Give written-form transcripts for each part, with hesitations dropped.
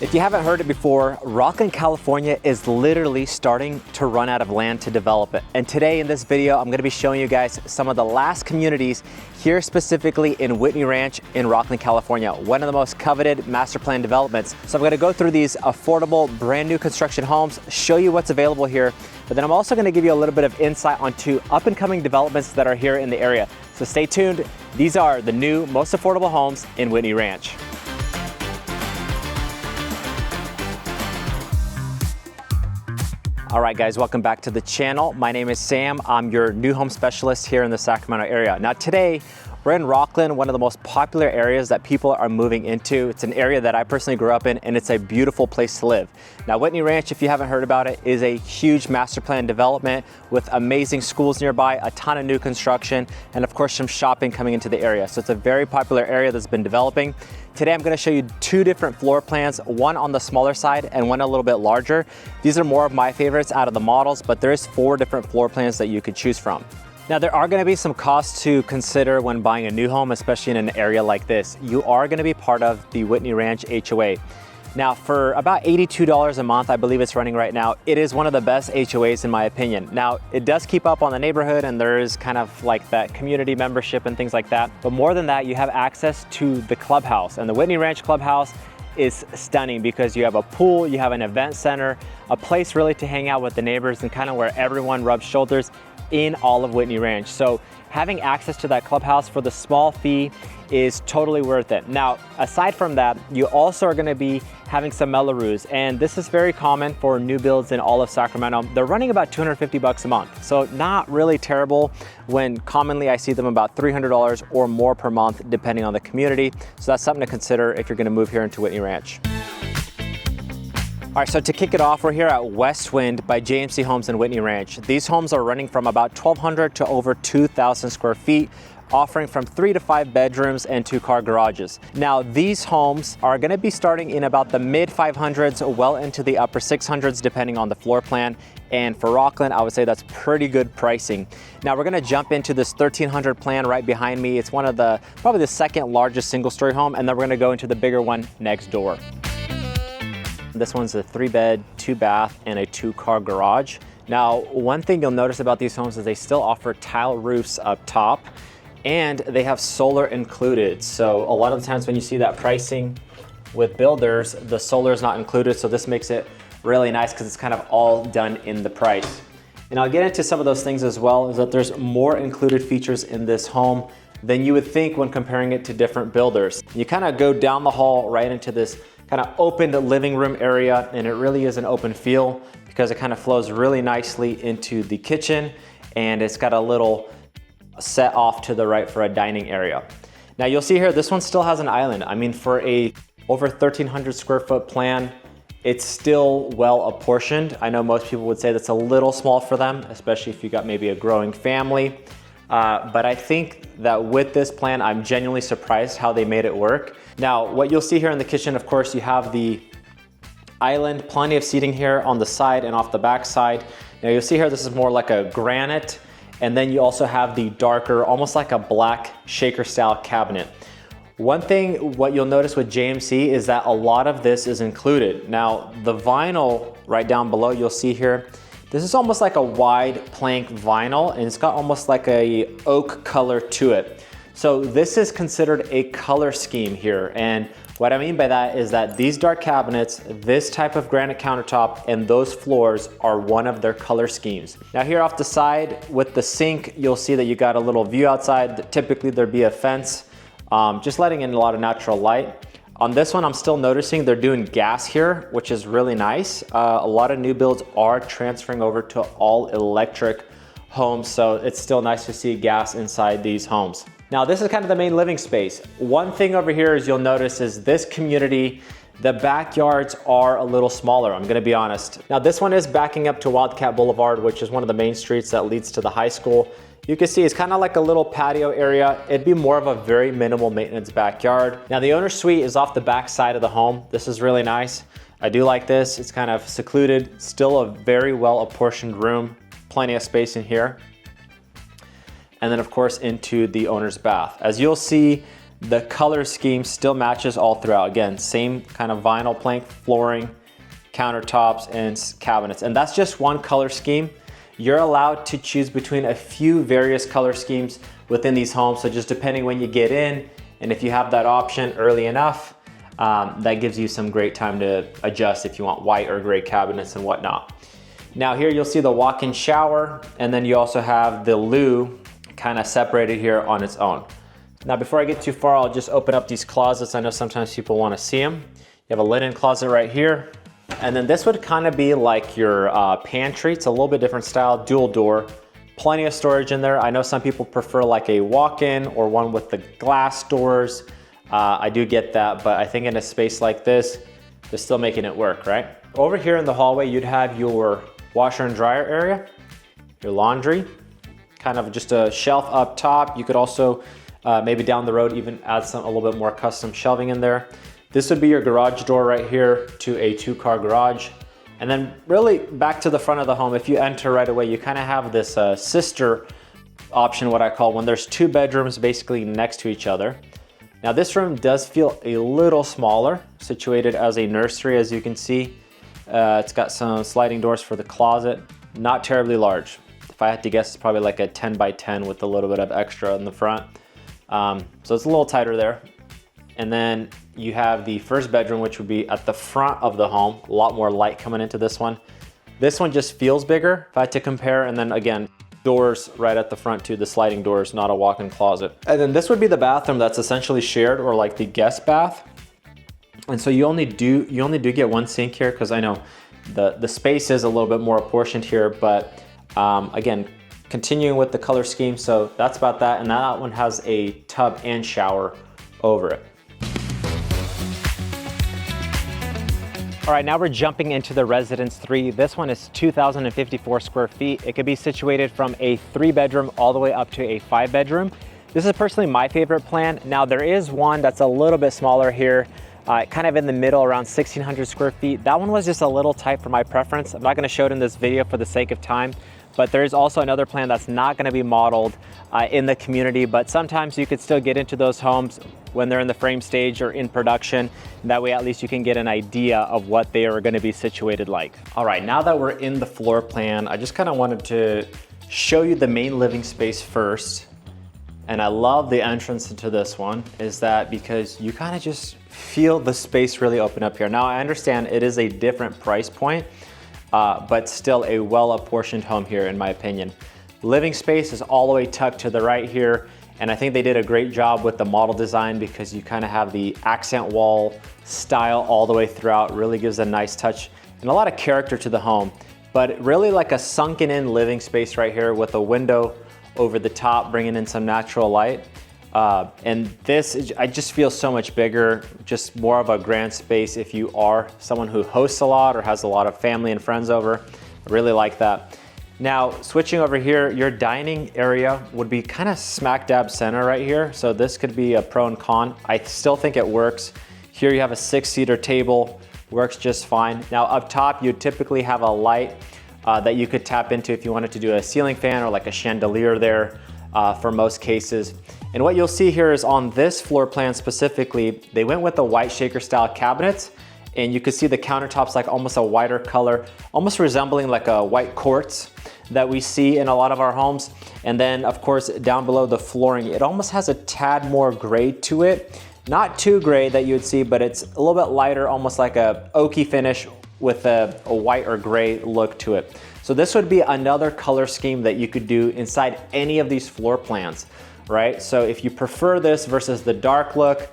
If you haven't heard it before, Rocklin, California is literally starting to run out of land to develop it. And today in this video, I'm gonna be showing you guys some of the last communities here specifically in Whitney Ranch in Rocklin, California, one of the most coveted master plan developments. So I'm gonna go through these affordable, brand new construction homes, show you what's available here, but then I'm also gonna give you a little bit of insight onto up and coming developments that are here in the area. So stay tuned. These are the new, most affordable homes in Whitney Ranch. All right, guys, welcome back to the channel. My name is Sam. I'm your new home specialist here in the Sacramento area. Now today, we're in Rocklin, one of the most popular areas that people are moving into. It's an area that I personally grew up in, and it's a beautiful place to live. Now, Whitney Ranch, if you haven't heard about it, is a huge master plan development with amazing schools nearby, a ton of new construction, and of course, some shopping coming into the area. So it's a very popular area that's been developing. Today, I'm gonna show you two different floor plans, one on the smaller side and one a little bit larger. These are more of my favorites out of the models, but there's 4 different floor plans that you could choose from. Now, there are gonna be some costs to consider when buying a new home, especially in an area like this. You are gonna be part of the Whitney Ranch HOA. Now, for about $82 a month, I believe it's running right now, it is one of the best HOAs in my opinion. Now, it does keep up on the neighborhood and there is kind of like that community membership and things like that. But more than that, you have access to the clubhouse, and the Whitney Ranch clubhouse is stunning because you have a pool, you have an event center, a place really to hang out with the neighbors and kind of where everyone rubs shoulders in all of Whitney Ranch. So having access to that clubhouse for the small fee is totally worth it. Now, aside from that, you also are gonna be having some Melloroos, and this is very common for new builds in all of Sacramento. They're running about 250 bucks a month. So not really terrible when commonly I see them about $300 or more per month, depending on the community. So that's something to consider if you're gonna move here into Whitney Ranch. All right, so to kick it off, we're here at Westwind by JMC Homes in Whitney Ranch. These homes are running from about 1,200 to over 2,000 square feet, offering from 3 to 5 bedrooms and 2-car garages. Now, these homes are gonna be starting in about the mid 500s, well into the upper 600s, depending on the floor plan. And for Rocklin, I would say that's pretty good pricing. Now we're gonna jump into this 1,300 plan right behind me. It's one of the, probably the second largest single-story home, and then we're gonna go into the bigger one next door. This one's a 3-bed, 2-bath, and a 2-car garage. Now, one thing you'll notice about these homes is they still offer tile roofs up top, and they have solar included. So a lot of the times when you see that pricing with builders, the solar is not included, so this makes it really nice because it's kind of all done in the price. And I'll get into some of those things as well, is that there's more included features in this home than you would think when comparing it to different builders. You kind of go down the hall right into this kind of open living room area, and it really is an open feel because it kind of flows really nicely into the kitchen, and it's got a little set off to the right for a dining area. Now you'll see here, this one still has an island. I mean, for a over 1,300 square foot plan, it's still well apportioned. I know most people would say that's a little small for them, especially if you got maybe a growing family. But I think that with this plan, I'm genuinely surprised how they made it work. Now, what you'll see here in the kitchen, of course, you have the island, plenty of seating here on the side and off the back side. Now you'll see here, this is more like a granite, and then you also have the darker, almost like a black shaker style cabinet. One thing, what you'll notice with JMC is that a lot of this is included. Now, the vinyl right down below, you'll see here, this is almost like a wide plank vinyl, and it's got almost like a oak color to it. So this is considered a color scheme here. And what I mean by that is that these dark cabinets, this type of granite countertop, and those floors are one of their color schemes. Now here off the side with the sink, you'll see that you got a little view outside. Typically there'd be a fence, just letting in a lot of natural light. On this one, I'm still noticing they're doing gas here, which is really nice. A lot of new builds are transferring over to all electric homes, so it's still nice to see gas inside these homes. Now, this is kind of the main living space. One thing over here is you'll notice is this community, the backyards are a little smaller, I'm gonna be honest. Now, this one is backing up to Wildcat Boulevard, which is one of the main streets that leads to the high school. You can see it's kind of like a little patio area. It'd be more of a very minimal maintenance backyard. Now, the owner's suite is off the back side of the home. This is really nice. I do like this. It's kind of secluded, still a very well apportioned room, plenty of space in here. And then of course into the owner's bath. As you'll see, The color scheme still matches all throughout. Again, same kind of vinyl plank flooring, countertops, and cabinets. And that's just one color scheme. You're allowed to choose between a few various color schemes within these homes. So just depending when you get in, and if you have that option early enough, that gives you some great time to adjust if you want white or gray cabinets and whatnot. Now here you'll see the walk-in shower, and then you also have the loo kind of separated here on its own. Now before I get too far, I'll just open up these closets. I know sometimes people want to see them. You have a linen closet right here. And then this would kind of be like your pantry. It's a little bit different style, dual door. Plenty of storage in there. I know some people prefer like a walk-in or one with the glass doors. I do get that, but I think in a space like this, they're still making it work, right? Over here in the hallway, you'd have your washer and dryer area, your laundry, kind of just a shelf up top. You could also maybe down the road even add a little bit more custom shelving in there. This would be your garage door right here to a 2-car garage. And then really back to the front of the home, if you enter right away, you kind of have this sister option, what I call, when there's 2 bedrooms basically next to each other. Now this room does feel a little smaller, situated as a nursery, as you can see. It's got some sliding doors for the closet, not terribly large. If I had to guess, it's probably like a 10 by 10 with a little bit of extra in the front. So it's a little tighter there. And then you have the first bedroom, which would be at the front of the home. A lot more light coming into this one. This one just feels bigger if I had to compare. And then again, doors right at the front too, the sliding doors, not a walk-in closet. And then this would be the bathroom that's essentially shared, or like the guest bath. And so you only do get one sink here, because I know the space is a little bit more apportioned here, but again, continuing with the color scheme. So that's about that. And that one has a tub and shower over it. All right, now we're jumping into the Residence 3. This one is 2,054 square feet. It could be situated from a 3-bedroom all the way up to a 5-bedroom. This is personally my favorite plan. Now there is one that's a little bit smaller here, kind of in the middle, around 1,600 square feet. That one was just a little tight for my preference. I'm not gonna show it in this video for the sake of time, but there is also another plan that's not gonna be modeled in the community, but sometimes you could still get into those homes when they're in the frame stage or in production. That way at least you can get an idea of what they are gonna be situated like. All right, now that we're in the floor plan, I just kind of wanted to show you the main living space first. And I love the entrance into this one, is that because you kind of just feel the space really open up here. Now I understand it is a different price point, but still a well-apportioned home here in my opinion. Living space is all the way tucked to the right here. And I think they did a great job with the model design, because you kind of have the accent wall style all the way throughout. Really gives a nice touch and a lot of character to the home, but really like a sunken in living space right here with a window over the top, bringing in some natural light. And this, I just feel so much bigger, just more of a grand space if you are someone who hosts a lot or has a lot of family and friends over. I really like that. Now, switching over here, your dining area would be kind of smack dab center right here. So this could be a pro and con. I still think it works. Here you have a 6-seater table, works just fine. Now up top, you typically have a light that you could tap into if you wanted to do a ceiling fan or like a chandelier there for most cases. And what you'll see here is on this floor plan specifically, they went with the white shaker style cabinets. And you can see the countertops like almost a whiter color, almost resembling like a white quartz that we see in a lot of our homes. And then of course, down below the flooring, it almost has a tad more gray to it. Not too gray that you would see, but it's a little bit lighter, almost like a oaky finish with a white or gray look to it. So this would be another color scheme that you could do inside any of these floor plans, right? So if you prefer this versus the dark look,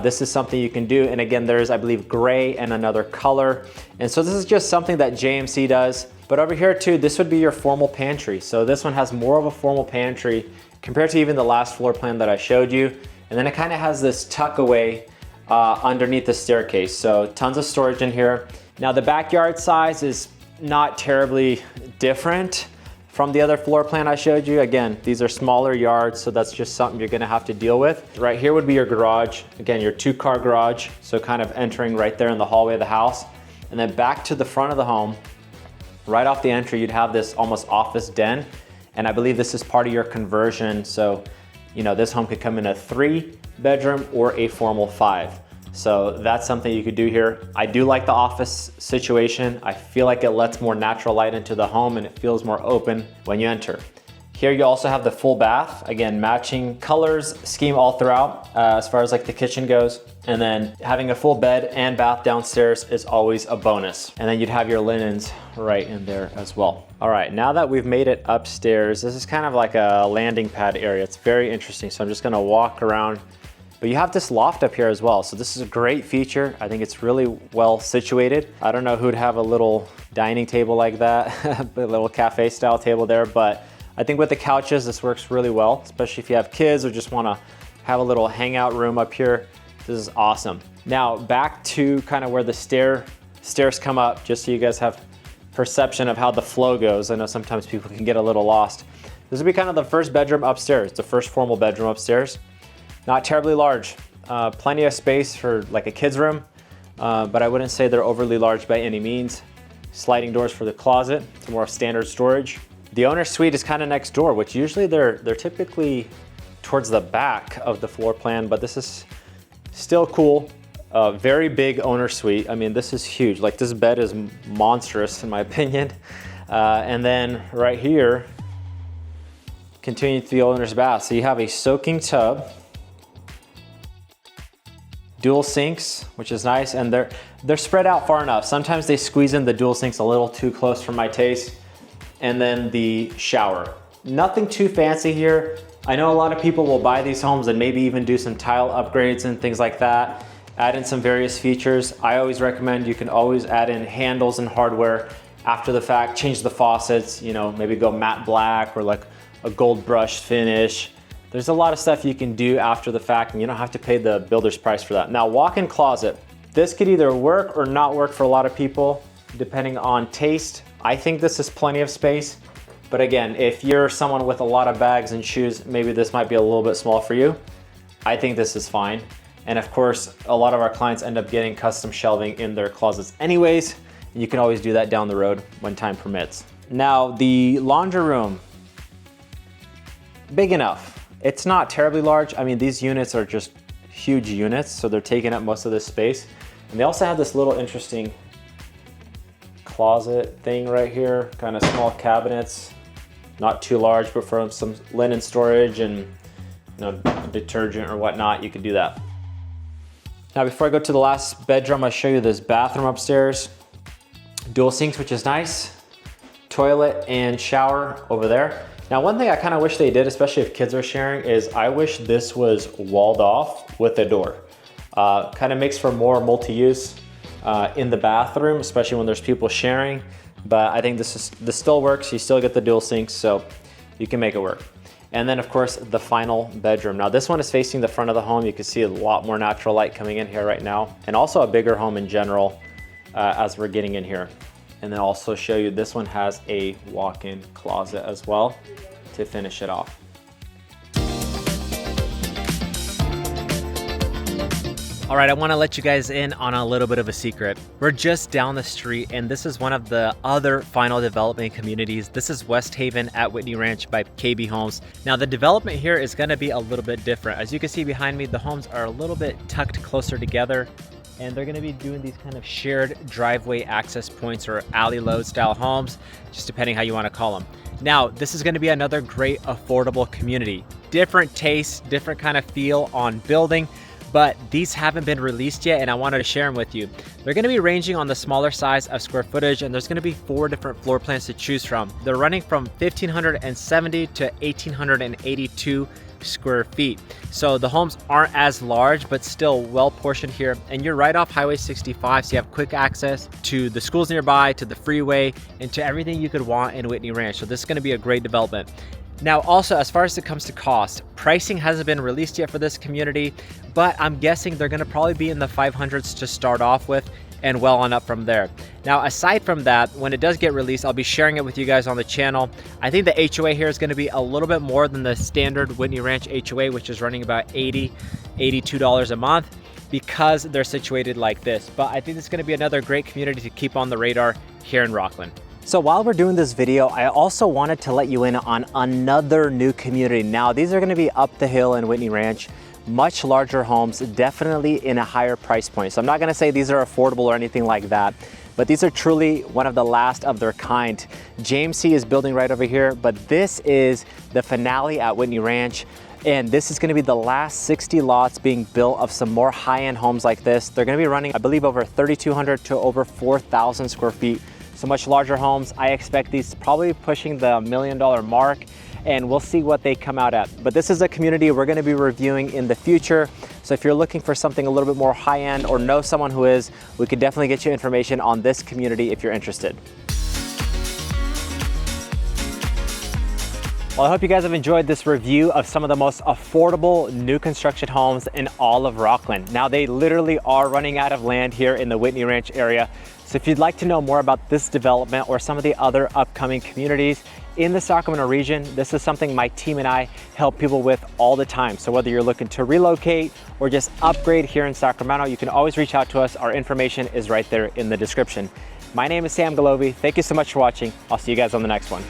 this is something you can do. And again, there's, I believe, gray and another color. And so this is just something that JMC does. But over here too, this would be your formal pantry. So this one has more of a formal pantry compared to even the last floor plan that I showed you. And then it kind of has this tuck away underneath the staircase. So tons of storage in here. Now the backyard size is not terribly different from the other floor plan I showed you. Again, these are smaller yards, so that's just something you're gonna have to deal with. Right here would be your garage. Again, your 2-car garage, so kind of entering right there in the hallway of the house. And then back to the front of the home, right off the entry, you'd have this almost office den. And I believe this is part of your conversion. So You know, this home could come in a 3-bedroom or a formal 5. So that's something you could do here. I do like the office situation. I feel like it lets more natural light into the home and it feels more open when you enter. Here you also have the full bath. Again, matching colors scheme all throughout as far as like the kitchen goes. And then having a full bed and bath downstairs is always a bonus. And then you'd have your linens right in there as well. All right, now that we've made it upstairs, this is kind of like a landing pad area. It's very interesting. So I'm just gonna walk around. But you have this loft up here as well. So this is a great feature. I think it's really well situated. I don't know who'd have a little dining table like that, a little cafe style table there, but I think with the couches, this works really well, especially if you have kids or just wanna have a little hangout room up here. This is awesome. Now back to kind of where the stairs come up, just so you guys have perception of how the flow goes. I know sometimes people can get a little lost. This would be kind of the first bedroom upstairs, the first formal bedroom upstairs. Not terribly large, plenty of space for like a kid's room, but I wouldn't say they're overly large by any means. Sliding doors for the closet, it's more standard storage. The owner's suite is kind of next door, which usually they're typically towards the back of the floor plan, but this is still cool. Very big owner's suite. I mean, this is huge. Like this bed is monstrous in my opinion. And then right here, continuing to the owner's bath. So you have a soaking tub, dual sinks, which is nice, and they're spread out far enough. Sometimes they squeeze in the dual sinks a little too close for my taste. And then the shower. Nothing too fancy here. I know a lot of people will buy these homes and maybe even do some tile upgrades and things like that, add in some various features. I always recommend you can always add in handles and hardware after the fact, change the faucets, you know, maybe go matte black or like a gold brush finish. There's a lot of stuff you can do after the fact and you don't have to pay the builder's price for that. Now, walk-in closet. This could either work or not work for a lot of people, depending on taste. I think this is plenty of space, but again, if you're someone with a lot of bags and shoes, maybe this might be a little bit small for you. I think this is fine. And of course, a lot of our clients end up getting custom shelving in their closets anyways. You can always do that down the road when time permits. Now, the laundry room, big enough. It's not terribly large. I mean, these units are just huge units, so they're taking up most of this space. And they also have this little interesting closet thing right here, kind of small cabinets, not too large, but for some linen storage and detergent or whatnot, you could do that. Now, before I go to the last bedroom, I'll show you this bathroom upstairs. Dual sinks, which is nice. Toilet and shower over there. Now, one thing I kind of wish they did, especially if kids are sharing, is I wish this was walled off with a door. Kind of makes for more multi-use in the bathroom, especially when there's people sharing. But I think this still works. You still get the dual sinks, so you can make it work. And then of course, the final bedroom. Now this one is facing the front of the home. You can see a lot more natural light coming in here right now, and also a bigger home in general as we're getting in here. And then also show you, this one has a walk-in closet as well to finish it off. All right, I wanna let you guys in on a little bit of a secret. We're just down the street, and this is one of the other final development communities. This is Westhaven at Whitney Ranch by KB Homes. Now, the development here is gonna be a little bit different. As you can see behind me, the homes are a little bit tucked closer together, and they're gonna be doing these kind of shared driveway access points or alley load style homes, just depending how you wanna call them. Now, this is gonna be another great affordable community. Different tastes, different kind of feel on building, but these haven't been released yet, and I wanted to share them with you. They're gonna be ranging on the smaller size of square footage, and there's gonna be 4 different floor plans to choose from. They're running from 1,570 to 1,882 square feet. So the homes aren't as large, but still well portioned here. And you're right off Highway 65, so you have quick access to the schools nearby, to the freeway, and to everything you could want in Whitney Ranch. So this is gonna be a great development. Now, also, as far as it comes to cost, pricing hasn't been released yet for this community, but I'm guessing they're gonna probably be in the 500s to start off with, and well on up from there. Now, aside from that, when it does get released, I'll be sharing it with you guys on the channel. I think the HOA here is gonna be a little bit more than the standard Whitney Ranch HOA, which is running about $82 a month, because they're situated like this. But I think it's gonna be another great community to keep on the radar here in Rocklin. So while we're doing this video, I also wanted to let you in on another new community. Now, these are gonna be up the hill in Whitney Ranch, much larger homes, definitely in a higher price point. So I'm not gonna say these are affordable or anything like that, but these are truly one of the last of their kind. James C is building right over here, but this is the finale at Whitney Ranch. And this is gonna be the last 60 lots being built of some more high-end homes like this. They're gonna be running, I believe, over 3,200 to over 4,000 square feet. So much larger homes. I expect these probably pushing the $1 million mark, and we'll see what they come out at. But this is a community we're gonna be reviewing in the future. So if you're looking for something a little bit more high-end or know someone who is, we could definitely get you information on this community if you're interested. Well, I hope you guys have enjoyed this review of some of the most affordable new construction homes in all of Rocklin. Now, they literally are running out of land here in the Whitney Ranch area. So if you'd like to know more about this development or some of the other upcoming communities in the Sacramento region, this is something my team and I help people with all the time. So whether you're looking to relocate or just upgrade here in Sacramento, you can always reach out to us. Our information is right there in the description. My name is Sam Galovi. Thank you so much for watching. I'll see you guys on the next one.